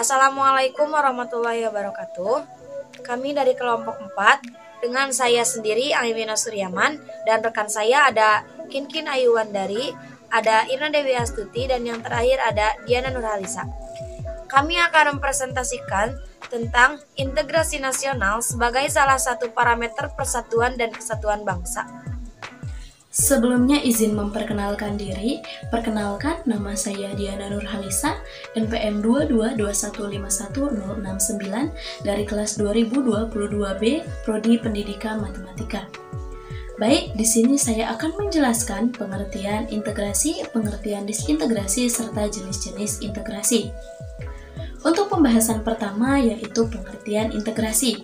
Assalamualaikum warahmatullahi wabarakatuh. Kami dari kelompok 4 dengan saya sendiri Aimina Suryaman dan rekan saya ada Kinkin Ayuwandari, ada Irna Dewi Astuti dan yang terakhir ada Diana Nurhalisa. Kami akan mempresentasikan tentang integrasi nasional sebagai salah satu parameter persatuan dan kesatuan bangsa. Sebelumnya izin memperkenalkan diri. Perkenalkan, nama saya Diana Nurhalisa, NPM 2221510069 dari kelas 2022B, Prodi Pendidikan Matematika. Baik, di sini saya akan menjelaskan pengertian integrasi, pengertian disintegrasi, serta jenis-jenis integrasi. Untuk pembahasan pertama yaitu pengertian integrasi.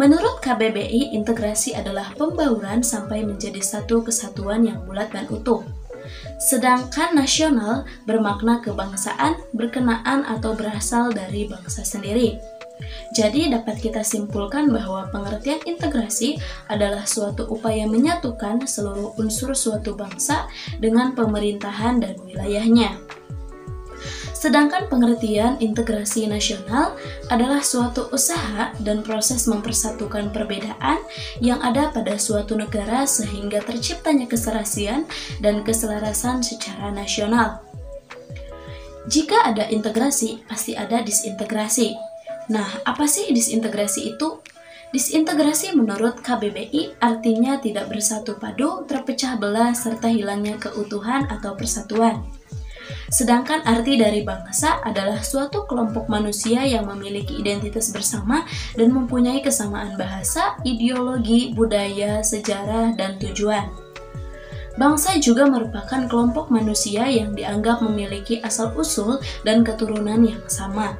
Menurut KBBI, integrasi adalah pembauran sampai menjadi satu kesatuan yang bulat dan utuh. Sedangkan nasional bermakna kebangsaan, berkenaan atau berasal dari bangsa sendiri. Jadi dapat kita simpulkan bahwa pengertian integrasi adalah suatu upaya menyatukan seluruh unsur suatu bangsa dengan pemerintahan dan wilayahnya. Sedangkan pengertian integrasi nasional adalah suatu usaha dan proses mempersatukan perbedaan yang ada pada suatu negara sehingga terciptanya keserasian dan keselarasan secara nasional. Jika ada integrasi, pasti ada disintegrasi. Nah, apa sih disintegrasi itu? Disintegrasi menurut KBBI artinya tidak bersatu padu, terpecah belah, serta hilangnya keutuhan atau persatuan. Sedangkan arti dari bangsa adalah suatu kelompok manusia yang memiliki identitas bersama dan mempunyai kesamaan bahasa, ideologi, budaya, sejarah, dan tujuan. Bangsa juga merupakan kelompok manusia yang dianggap memiliki asal-usul dan keturunan yang sama.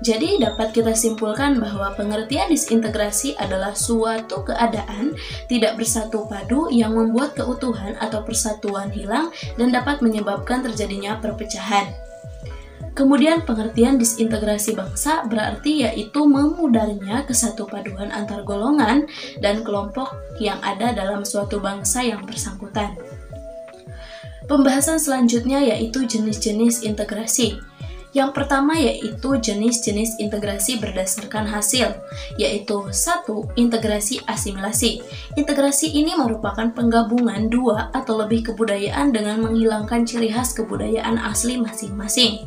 Jadi dapat kita simpulkan bahwa pengertian disintegrasi adalah suatu keadaan tidak bersatu padu yang membuat keutuhan atau persatuan hilang dan dapat menyebabkan terjadinya perpecahan. Kemudian pengertian disintegrasi bangsa berarti yaitu memudarnya kesatupaduan antar golongan dan kelompok yang ada dalam suatu bangsa yang bersangkutan. Pembahasan selanjutnya yaitu jenis-jenis integrasi. Yang pertama yaitu jenis-jenis integrasi berdasarkan hasil, yaitu 1. Integrasi asimilasi. Integrasi ini merupakan penggabungan dua atau lebih kebudayaan dengan menghilangkan ciri khas kebudayaan asli masing-masing.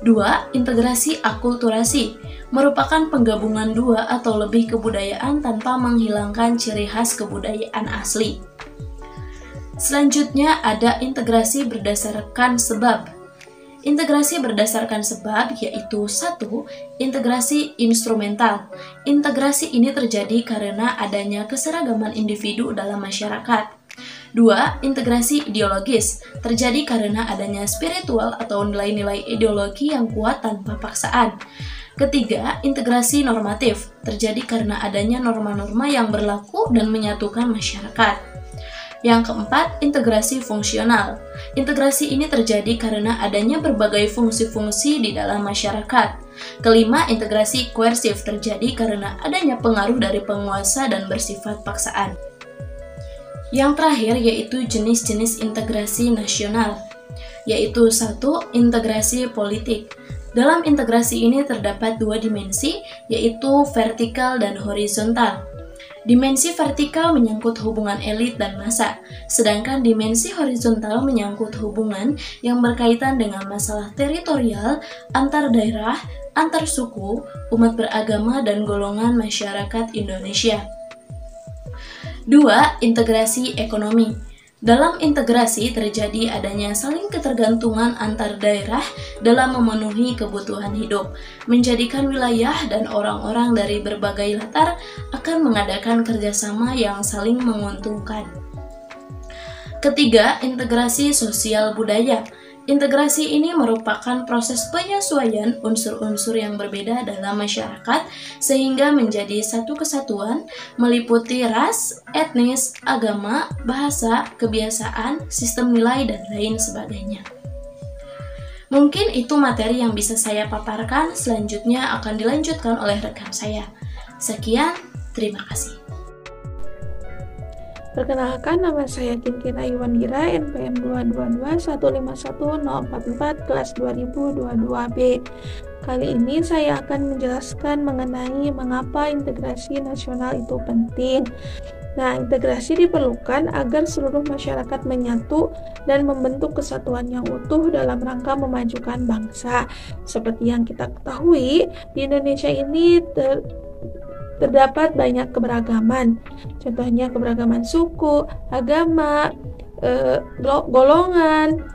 2. Integrasi akulturasi. Merupakan penggabungan dua atau lebih kebudayaan tanpa menghilangkan ciri khas kebudayaan asli. Selanjutnya ada integrasi berdasarkan sebab. Integrasi berdasarkan sebab yaitu 1. Integrasi instrumental. Integrasi ini terjadi karena adanya keseragaman individu dalam masyarakat. 2. Integrasi ideologis. Terjadi karena adanya spiritual atau nilai-nilai ideologi yang kuat tanpa paksaan. Ketiga, integrasi normatif. Terjadi karena adanya norma-norma yang berlaku dan menyatukan masyarakat. Yang keempat, integrasi fungsional. Integrasi ini terjadi karena adanya berbagai fungsi-fungsi di dalam masyarakat. Kelima, integrasi koersif terjadi karena adanya pengaruh dari penguasa dan bersifat paksaan. Yang terakhir yaitu jenis-jenis integrasi nasional, yaitu 1. Integrasi politik. Dalam integrasi ini terdapat dua dimensi, yaitu vertikal dan horizontal. Dimensi vertikal menyangkut hubungan elit dan massa, sedangkan dimensi horizontal menyangkut hubungan yang berkaitan dengan masalah teritorial, antar daerah, antar suku, umat beragama, dan golongan masyarakat Indonesia. 2. Integrasi ekonomi. Dalam integrasi terjadi adanya saling ketergantungan antar daerah dalam memenuhi kebutuhan hidup, menjadikan wilayah dan orang-orang dari berbagai latar akan mengadakan kerjasama yang saling menguntungkan. Ketiga, integrasi sosial budaya. Integrasi ini merupakan proses penyesuaian unsur-unsur yang berbeda dalam masyarakat sehingga menjadi satu kesatuan meliputi ras, etnis, agama, bahasa, kebiasaan, sistem nilai, dan lain sebagainya. Mungkin itu materi yang bisa saya paparkan, selanjutnya akan dilanjutkan oleh rekan saya. Sekian, terima kasih. Perkenalkan, nama saya Kinkin Ayuwandira, NPM 222151044 kelas 2022B. Kali ini saya akan menjelaskan mengenai mengapa integrasi nasional itu penting. Nah, integrasi diperlukan agar seluruh masyarakat menyatu dan membentuk kesatuan yang utuh dalam rangka memajukan bangsa. Seperti yang kita ketahui, di Indonesia ini terdapat banyak keberagaman. Contohnya keberagaman suku, agama, golongan,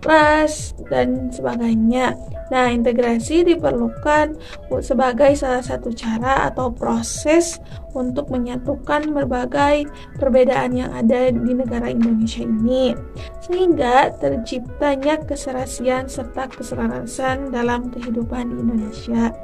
ras, dan sebagainya. Nah, integrasi diperlukan sebagai salah satu cara atau proses untuk menyatukan berbagai perbedaan yang ada di negara Indonesia ini, sehingga terciptanya keserasian serta keselarasan dalam kehidupan di Indonesia.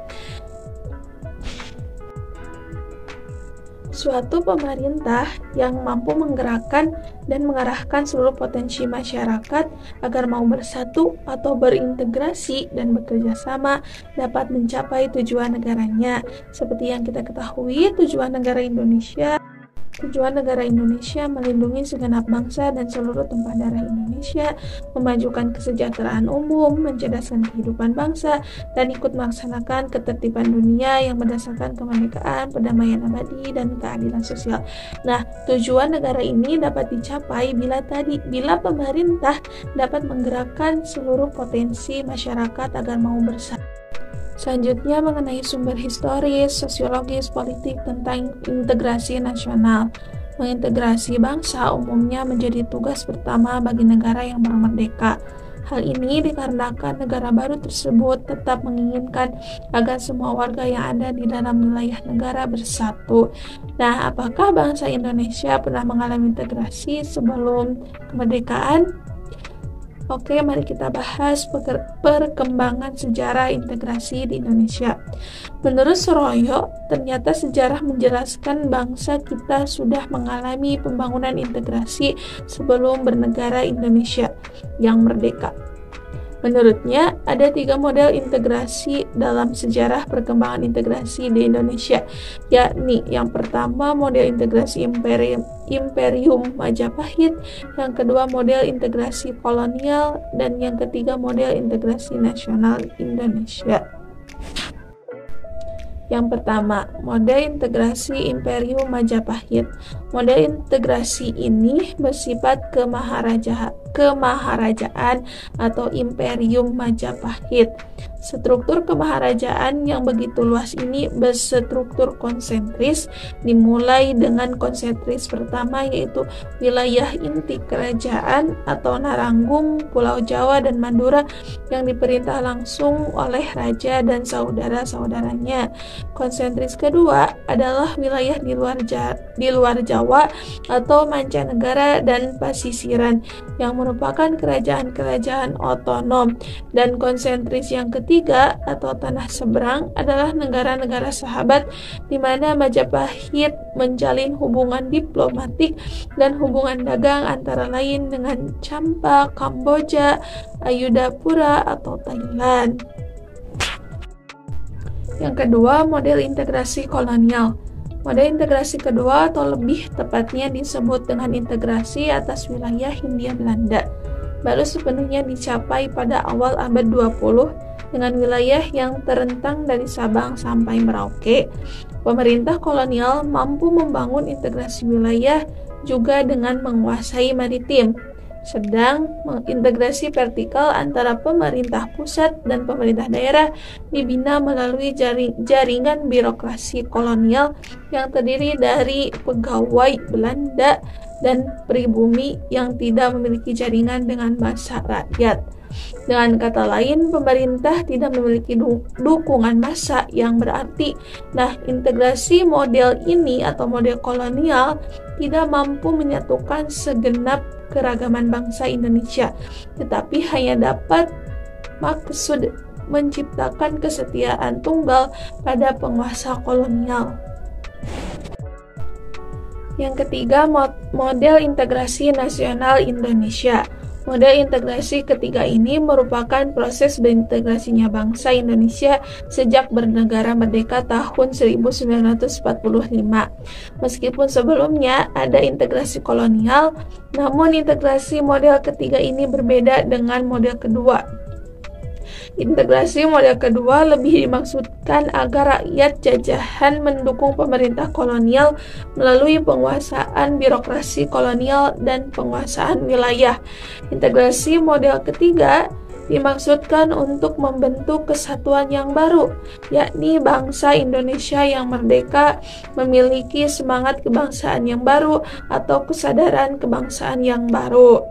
Suatu pemerintah yang mampu menggerakkan dan mengarahkan seluruh potensi masyarakat agar mau bersatu atau berintegrasi dan bekerja sama dapat mencapai tujuan negaranya. Seperti yang kita ketahui, tujuan negara Indonesia melindungi segenap bangsa dan seluruh tumpah darah Indonesia, memajukan kesejahteraan umum, mencerdaskan kehidupan bangsa, dan ikut melaksanakan ketertiban dunia yang berdasarkan kemerdekaan, perdamaian abadi, dan keadilan sosial. Nah, tujuan negara ini dapat dicapai bila pemerintah dapat menggerakkan seluruh potensi masyarakat agar mau bersatu. Selanjutnya mengenai sumber historis, sosiologis, politik tentang integrasi nasional. Mengintegrasi bangsa umumnya menjadi tugas pertama bagi negara yang baru merdeka. Hal ini dikarenakan negara baru tersebut tetap menginginkan agar semua warga yang ada di dalam wilayah negara bersatu. Nah, apakah bangsa Indonesia pernah mengalami integrasi sebelum kemerdekaan? Oke, mari kita bahas perkembangan sejarah integrasi di Indonesia. Menurut Suroyo, ternyata sejarah menjelaskan bangsa kita sudah mengalami pembangunan integrasi sebelum bernegara Indonesia yang merdeka. Menurutnya, ada 3 model integrasi dalam sejarah perkembangan integrasi di Indonesia, yakni yang pertama model integrasi Imperium Majapahit, yang kedua model integrasi kolonial, dan yang ketiga model integrasi nasional Indonesia. Yang pertama, model integrasi Imperium Majapahit. Model integrasi ini bersifat kemaharajaan atau Imperium Majapahit. Struktur kemaharajaan yang begitu luas ini berstruktur konsentris, dimulai dengan konsentris pertama yaitu wilayah inti kerajaan atau Naranggung, Pulau Jawa, dan Madura yang diperintah langsung oleh raja dan saudara-saudaranya. Konsentris kedua adalah wilayah di luar Jawa atau mancanegara dan pasisiran yang merupakan kerajaan-kerajaan otonom, dan konsentris yang ketiga atau tanah seberang adalah negara-negara sahabat di mana Majapahit menjalin hubungan diplomatik dan hubungan dagang antara lain dengan Champa, Kamboja, Ayudapura atau Thailand. Yang kedua, model integrasi kolonial. Model integrasi kedua atau lebih tepatnya disebut dengan integrasi atas wilayah Hindia Belanda, baru sepenuhnya dicapai pada awal abad 20 dengan wilayah yang terentang dari Sabang sampai Merauke. Pemerintah kolonial mampu membangun integrasi wilayah juga dengan menguasai maritim. Sedang integrasi vertikal antara pemerintah pusat dan pemerintah daerah dibina melalui jaringan birokrasi kolonial yang terdiri dari pegawai Belanda dan pribumi yang tidak memiliki jaringan dengan massa rakyat. Dengan kata lain, pemerintah tidak memiliki dukungan massa yang berarti. Nah, integrasi model ini atau model kolonial tidak mampu menyatukan segenap keragaman bangsa Indonesia, tetapi hanya dapat maksud menciptakan kesetiaan tunggal pada penguasa kolonial. Yang ketiga, model integrasi nasional Indonesia. Model integrasi ketiga ini merupakan proses berintegrasinya bangsa Indonesia sejak bernegara merdeka tahun 1945. Meskipun sebelumnya ada integrasi kolonial, namun integrasi model ketiga ini berbeda dengan model kedua. Integrasi model kedua lebih dimaksudkan agar rakyat jajahan mendukung pemerintah kolonial melalui penguasaan birokrasi kolonial dan penguasaan wilayah. Integrasi model ketiga dimaksudkan untuk membentuk kesatuan yang baru, yakni bangsa Indonesia yang merdeka memiliki semangat kebangsaan yang baru atau kesadaran kebangsaan yang baru.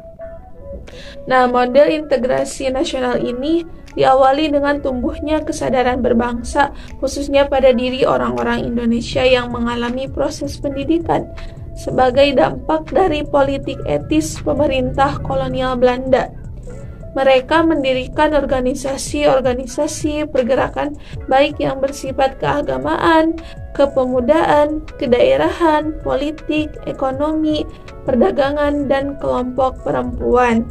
Nah, model integrasi nasional ini diawali dengan tumbuhnya kesadaran berbangsa, khususnya pada diri orang-orang Indonesia yang mengalami proses pendidikan sebagai dampak dari politik etis pemerintah kolonial Belanda. Mereka mendirikan organisasi-organisasi pergerakan baik yang bersifat keagamaan, kepemudaan, kedaerahan, politik, ekonomi, perdagangan, dan kelompok perempuan.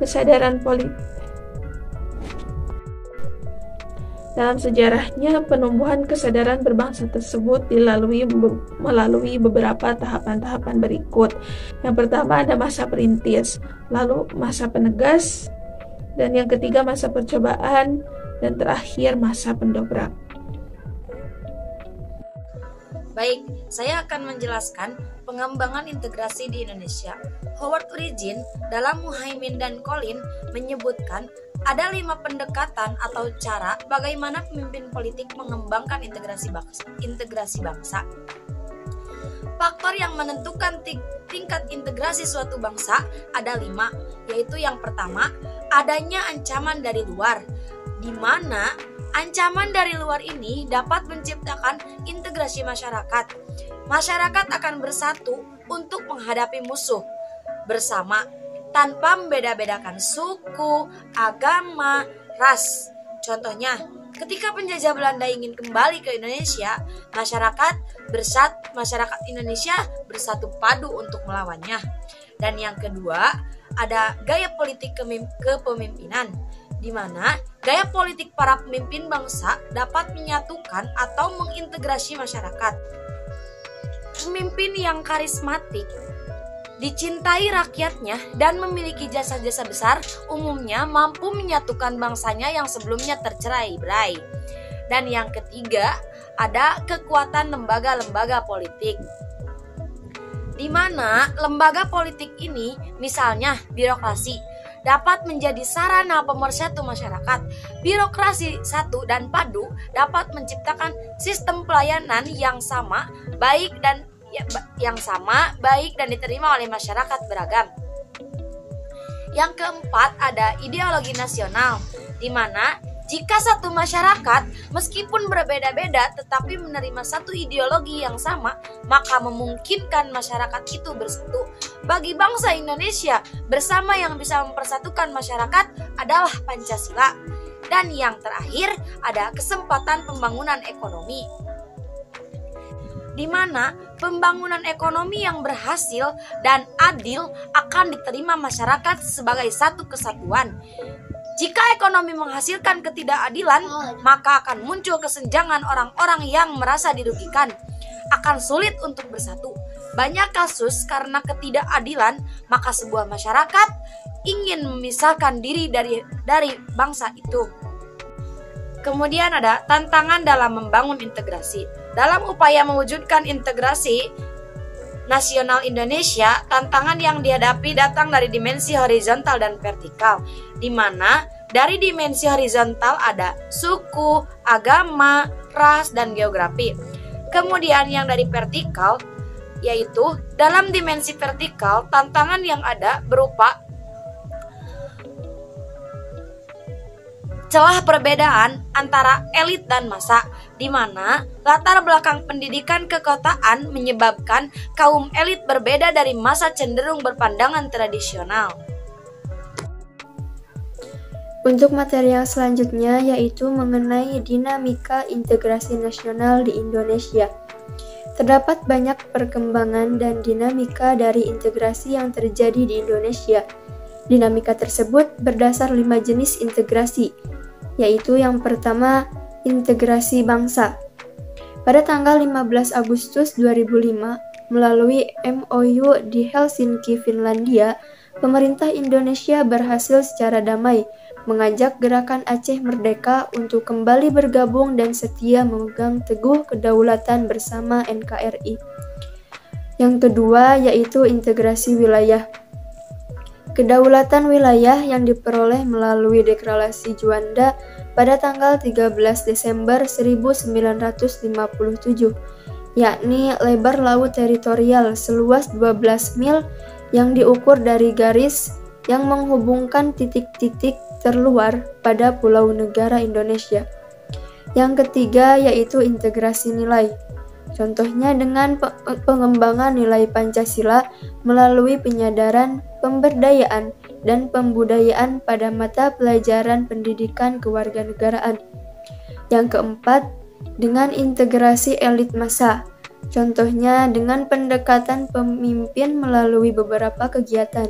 Kesadaran politik. Dalam sejarahnya, penumbuhan kesadaran berbangsa tersebut melalui beberapa tahapan-tahapan berikut. Yang pertama ada masa perintis, lalu masa penegas, dan yang ketiga masa percobaan, dan terakhir masa pendobrak. Baik, saya akan menjelaskan pengembangan integrasi di Indonesia. Howard Origin dalam Muhaimin dan Colin menyebutkan ada 5 pendekatan atau cara bagaimana pemimpin politik mengembangkan integrasi bangsa. Faktor yang menentukan tingkat integrasi suatu bangsa ada 5, yaitu yang pertama, adanya ancaman dari luar, di mana ancaman dari luar ini dapat menciptakan integrasi masyarakat. Masyarakat akan bersatu untuk menghadapi musuh bersama tanpa membeda-bedakan suku, agama, ras. Contohnya, ketika penjajah Belanda ingin kembali ke Indonesia, masyarakat Indonesia bersatu padu untuk melawannya. Dan yang kedua, ada gaya politik kepemimpinan, di mana gaya politik para pemimpin bangsa dapat menyatukan atau mengintegrasi masyarakat. Pemimpin yang karismatik, dicintai rakyatnya, dan memiliki jasa-jasa besar umumnya mampu menyatukan bangsanya yang sebelumnya tercerai-berai. Dan yang ketiga, ada kekuatan lembaga-lembaga politik, di mana lembaga politik ini, misalnya birokrasi, dapat menjadi sarana pemersatu masyarakat. Birokrasi satu dan padu dapat menciptakan sistem pelayanan yang sama, baik dan diterima oleh masyarakat beragam. Yang keempat ada ideologi nasional, di mana jika satu masyarakat meskipun berbeda-beda tetapi menerima satu ideologi yang sama, maka memungkinkan masyarakat itu bersatu. Bagi bangsa Indonesia, bersama yang bisa mempersatukan masyarakat adalah Pancasila. Dan yang terakhir ada kesempatan pembangunan ekonomi, di mana pembangunan ekonomi yang berhasil dan adil akan diterima masyarakat sebagai satu kesatuan. Jika ekonomi menghasilkan ketidakadilan, maka akan muncul kesenjangan orang-orang yang merasa dirugikan. Akan sulit untuk bersatu. Banyak kasus karena ketidakadilan, maka sebuah masyarakat ingin memisahkan diri dari bangsa itu. Kemudian ada tantangan dalam membangun integrasi. Dalam upaya mewujudkan integrasi nasional Indonesia, tantangan yang dihadapi datang dari dimensi horizontal dan vertikal, di mana dari dimensi horizontal ada suku, agama, ras, dan geografi. Kemudian yang dari vertikal, yaitu dalam dimensi vertikal, tantangan yang ada berupa celah perbedaan antara elit dan massa, di mana latar belakang pendidikan kekotaan menyebabkan kaum elit berbeda dari massa cenderung berpandangan tradisional. Untuk material selanjutnya yaitu mengenai dinamika integrasi nasional di Indonesia. Terdapat banyak perkembangan dan dinamika dari integrasi yang terjadi di Indonesia. Dinamika tersebut berdasar 5 jenis integrasi, yaitu yang pertama, integrasi bangsa. Pada tanggal 15 Agustus 2005, melalui MOU di Helsinki, Finlandia, pemerintah Indonesia berhasil secara damai mengajak gerakan Aceh Merdeka untuk kembali bergabung dan setia memegang teguh kedaulatan bersama NKRI. Yang kedua yaitu integrasi wilayah. Kedaulatan wilayah yang diperoleh melalui Deklarasi Juanda pada tanggal 13 Desember 1957, yakni lebar laut teritorial seluas 12 mil yang diukur dari garis yang menghubungkan titik-titik terluar pada pulau negara Indonesia. Yang ketiga yaitu integrasi nilai. Contohnya dengan pengembangan nilai Pancasila melalui penyadaran, pemberdayaan, dan pembudayaan pada mata pelajaran pendidikan kewarganegaraan. Yang keempat, dengan integrasi elit massa. Contohnya dengan pendekatan pemimpin melalui beberapa kegiatan,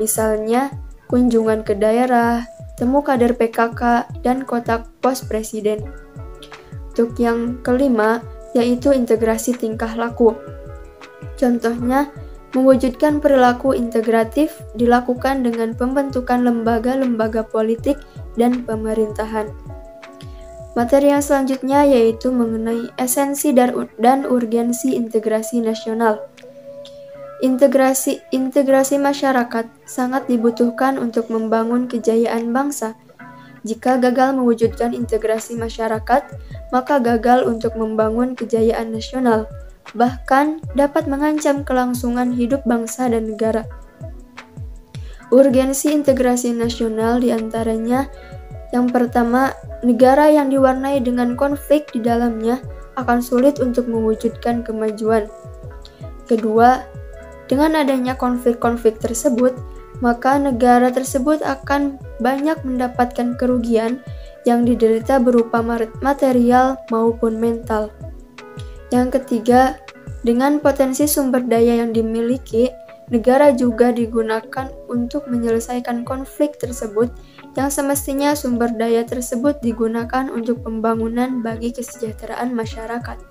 misalnya kunjungan ke daerah, temu kader PKK, dan kotak pos presiden. Untuk yang kelima, yaitu integrasi tingkah laku. Contohnya, mewujudkan perilaku integratif dilakukan dengan pembentukan lembaga-lembaga politik dan pemerintahan. Materi yang selanjutnya yaitu mengenai esensi dan urgensi integrasi nasional. Integrasi masyarakat sangat dibutuhkan untuk membangun kejayaan bangsa. Jika gagal mewujudkan integrasi masyarakat, maka gagal untuk membangun kejayaan nasional, bahkan dapat mengancam kelangsungan hidup bangsa dan negara. Urgensi integrasi nasional diantaranya, yang pertama, negara yang diwarnai dengan konflik di dalamnya akan sulit untuk mewujudkan kemajuan. Kedua, dengan adanya konflik-konflik tersebut, maka negara tersebut akan banyak mendapatkan kerugian yang diderita berupa material maupun mental. Yang ketiga, dengan potensi sumber daya yang dimiliki, negara juga digunakan untuk menyelesaikan konflik tersebut yang semestinya sumber daya tersebut digunakan untuk pembangunan bagi kesejahteraan masyarakat.